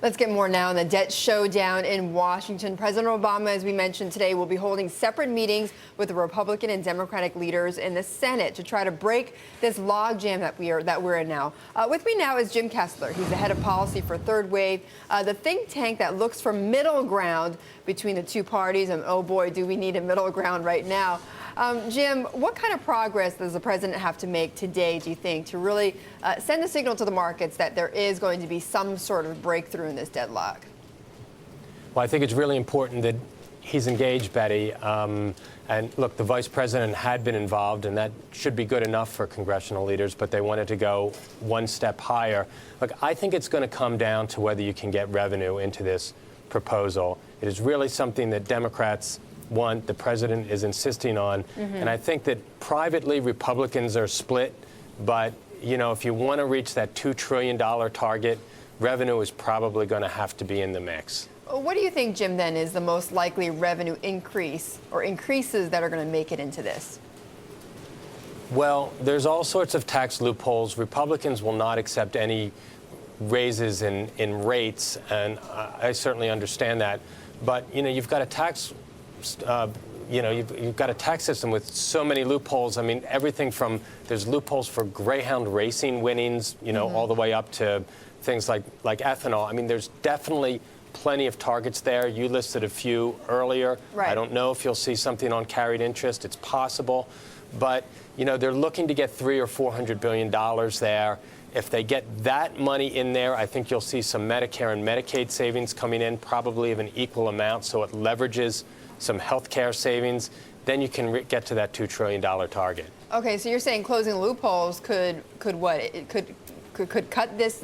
Let's get more now on the debt showdown in Washington. President Obama, as we mentioned today, will be holding separate meetings with the Republican and Democratic leaders in the Senate to try to break this logjam that we're in now. With me now is Jim Kessler. He's the head of policy for Third Wave, the think tank that looks for middle ground between the two parties. And oh boy, do we need a middle ground right now. Jim, what kind of progress does the president have to make today, do you think, to really send a signal to the markets that there is going to be some sort of breakthrough in this deadlock? Well, I think it's really important that he's engaged, Betty. And look, the vice president had been involved, and that should be good enough for congressional leaders, but they wanted to go one step higher. Look, I think it's going to come down to whether you can get revenue into this proposal. It is really something that Democrats want, the president is insisting on. And I think that privately Republicans are split, but you know, if you want to reach that $2 trillion target, revenue is probably going to have to be in the mix. What do you think, Jim, then is the most likely revenue increase or increases that are going to make it into this? Well, there's all sorts of tax loopholes. Republicans will not accept any raises in rates, and I certainly understand that. But you know, you've got a tax you've got a tax system with so many loopholes. I mean, everything from there's loopholes for Greyhound racing winnings, you know, all the way up to things like ethanol. I mean, there's definitely plenty of targets there. You listed a few earlier. Right. I don't know if you'll see something on carried interest. It's possible, but you know, they're looking to get $300 or $400 billion there. If they get that money in there, I think you'll see some Medicare and Medicaid savings coming in, probably of an equal amount, so it leverages some health care savings. Then you can get to that $2 trillion target. Okay, so you're saying closing loopholes could what? It could cut this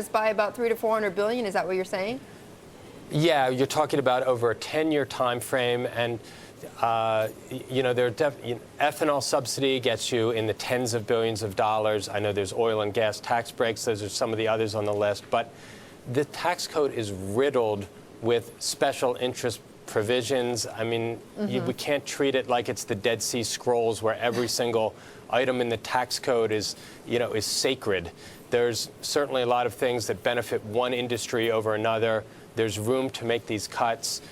by about $300 to $400 billion. Is that what you're saying? Yeah, you're talking about over a 10-year time frame, and you know, ethanol subsidy gets you in the tens of billions of dollars. I know there's oil and gas tax breaks. Those are some of the others on the list. But the tax code is riddled with special interest provisions. I mean, we can't treat it like it's the Dead Sea Scrolls, where every single item in the tax code is, you know, is sacred. There's certainly a lot of things that benefit one industry over another. There's room to make these cuts.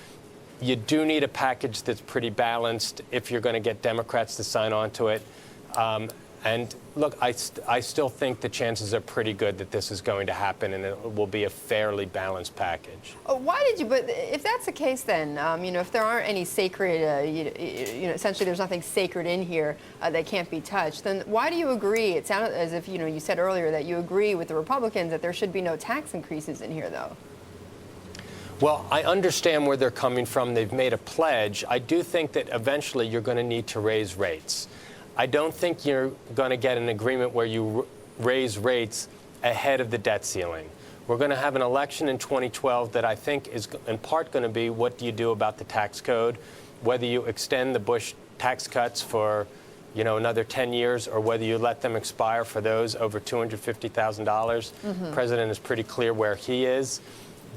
You do need a package that's pretty balanced if you're going to get Democrats to sign on to it. And look, I still think the chances are pretty good that this is going to happen, and it will be a fairly balanced package. Why did you? But if that's the case, then you know, if there aren't any sacred, you know, essentially there's nothing sacred in here that can't be touched, then why do you agree? It sounded as if, you know, you said earlier that you agree with the Republicans that there should be no tax increases in here, though. Well, I understand where they're coming from. They've made a pledge. I do think that eventually you're going to need to raise rates. I don't think you're going to get an agreement where you raise rates ahead of the debt ceiling. We're going to have an election in 2012 that I think is in part going to be, what do you do about the tax code, whether you extend the Bush tax cuts for, you know, another 10 years, or whether you let them expire for those over $250,000. The president is pretty clear where he is.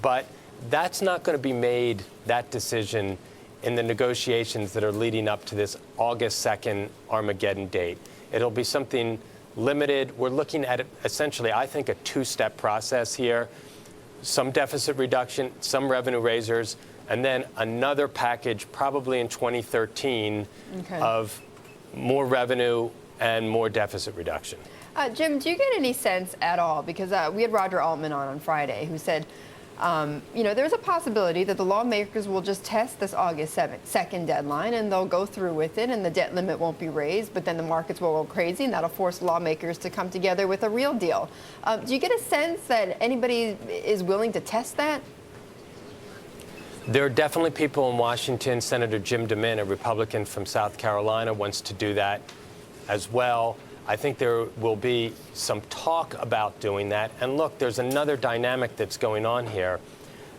But that's not going to be made, that decision, in the negotiations that are leading up to this August 2nd Armageddon date. It'll be something limited. We're looking at, essentially, I think, a two-step process here. Some deficit reduction, some revenue raisers, and then another package, probably in 2013, of more revenue and more deficit reduction. Jim, do you get any sense at all? Because we had Roger Altman on Friday, who said, you know, there's a possibility that the lawmakers will just test this August 2nd deadline, and they'll go through with it, and the debt limit won't be raised, but then the markets will go crazy, and that'll force lawmakers to come together with a real deal. Do you get a sense that anybody is willing to test that? There are definitely people in Washington. Senator Jim DeMint, a Republican from South Carolina, wants to do that as well. I think there will be some talk about doing that. And look, there's another dynamic that's going on here.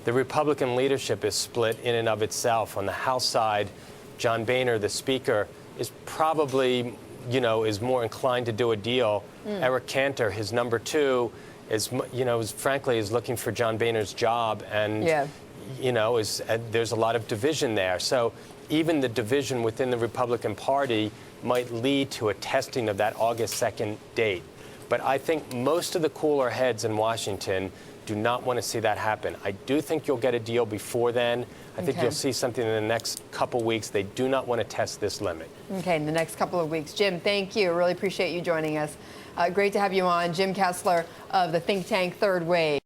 The Republican leadership is split in and of itself. On the House side, John Boehner, the Speaker, is probably, you know, is more inclined to do a deal. Eric Cantor, his number two, is, you know, frankly, is looking for John Boehner's job, and you know, there's a lot of division there. So even the division within the Republican Party might lead to a testing of that August 2nd date. But I think most of the cooler heads in Washington do not want to see that happen. I do think you'll get a deal before then. I think you'll see something in the next couple weeks. They do not want to test this limit. Okay, in the next couple of weeks. Jim, thank you. Really appreciate you joining us. Great to have you on. Jim Kessler of the think tank Third Wave.